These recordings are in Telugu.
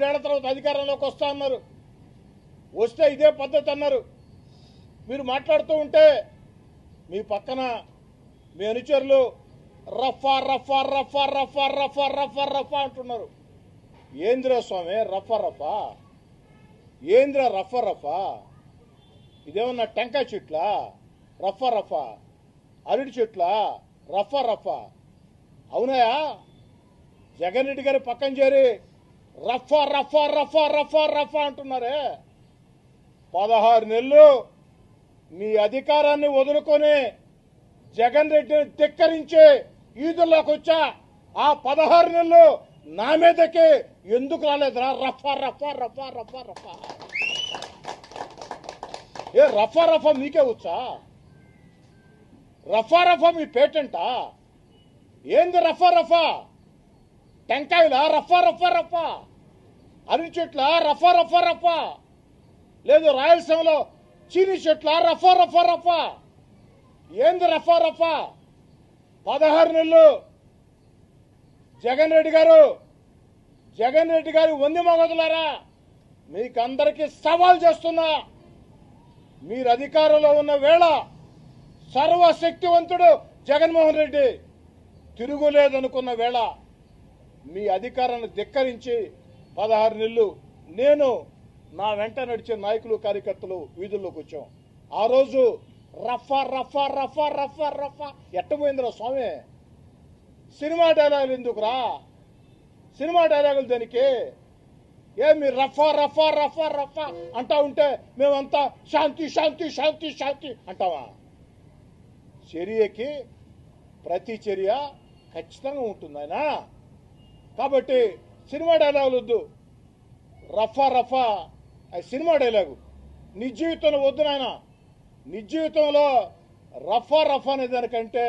ఏళ్ల తర్వాత అధికారంలోకి వస్తా అన్నారు, వస్తే ఇదే పద్ధతి అన్నారు. మీరు మాట్లాడుతూ ఉంటే మీ పక్కన మీ అనుచరులు రఫా రఫా రఫా రఫా రఫా రఫా రఫా అంటున్నారు. ఏంద్ర స్వామి రఫా రఫా? ఏంద్ర రఫా రఫా? ఇదేమన్నా టెంకాయ చెట్లా? రఫా రఫా అరటి చెట్లా? రఫా రఫా అవునాయా? జగన్ రెడ్డి గారి పక్కన చేరి రఫా రఫా రఫా రఫా రఫా అంటున్నారే. 16 నెలలు మీ అధికారాన్ని వదులుకొని జగన్ రెడ్డిని ధిక్కరించి ఈదుల్లోకి వచ్చా. ఆ 16 నెలలు నా మీదకి ఎందుకు రాలేదురా? రఫా రఫా రఫా రఫా రఫా. ఏ రఫా రఫా మీకే వచ్చా? రఫా రఫా మీ పేటెంటా? ఏంది రఫా రఫా? టెంకాయలా? రఫా రఫా రఫా. అరటి చెట్ల? రఫా రఫా రఫా. లేదు రాయలసీమలో చీనీ చెట్ల? రఫా రఫా రఫా. ఏంది రఫా రఫా? 16 నెలలు జగన్ రెడ్డి గారు వంది మగదులారా, మీకందరికీ సవాల్ చేస్తున్నా. మీరు అధికారంలో ఉన్న వేళ సర్వశక్తివంతుడు జగన్మోహన్ రెడ్డి, తిరుగులేదనుకున్న వేళ మీ అధికారాన్ని ధిక్కరించి 16 నెలలు నేను నా వెంట నడిచే నాయకులు కార్యకర్తలు వీధుల్లోకి వచ్చాం. ఆ రోజు రఫా రఫా రఫా రఫా రఫా ఎట్టబోయిందిరా స్వామి? సినిమా డైలాగులు ఎందుకురా? సినిమా డైలాగులు దానికి మీరు రఫా రఫా రఫా రఫా అంటా ఉంటే మేమంతా శాంతి శాంతి శాంతి శాంతి అంటావా? చర్యకి ప్రతి చర్య ఖచ్చితంగా ఉంటుంది ఆయన. కాబట్టి సినిమా డైలాగులు వద్దు. రఫా రఫా అది సినిమా డైలాగు. నిజ జీవితంలో వద్దు నాయన. నిజ జీవితంలో రఫా రఫా అనే దానికంటే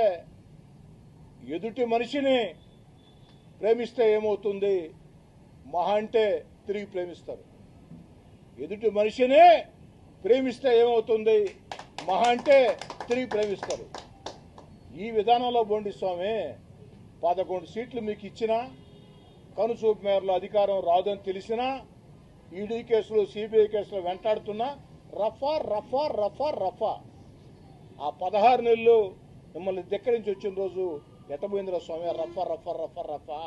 ఎదుటి మనిషిని ప్రేమిస్తే ఏమవుతుంది? మహా అంటే తిరిగి ప్రేమిస్తారు. ఎదుటి మనిషిని ప్రేమిస్తే ఏమవుతుంది? మహా అంటే తిరిగి ప్రేమిస్తారు. ఈ విధానంలో బోండి స్వామి 11 సీట్లు మీకు ఇచ్చినా, కనుచూపు మేరలో అధికారం రాదని తెలిసినా, ఈడీ కేసులు సిబిఐ కేసులు వెంటాడుతున్నా రఫా రఫా రఫా రఫా. ఆ 16 నెలలు మిమ్మల్ని ధిక్కరించి వచ్చిన రోజు ఎట్టబోయిందిరా స్వామి? రఫా రఫా రఫా రఫా.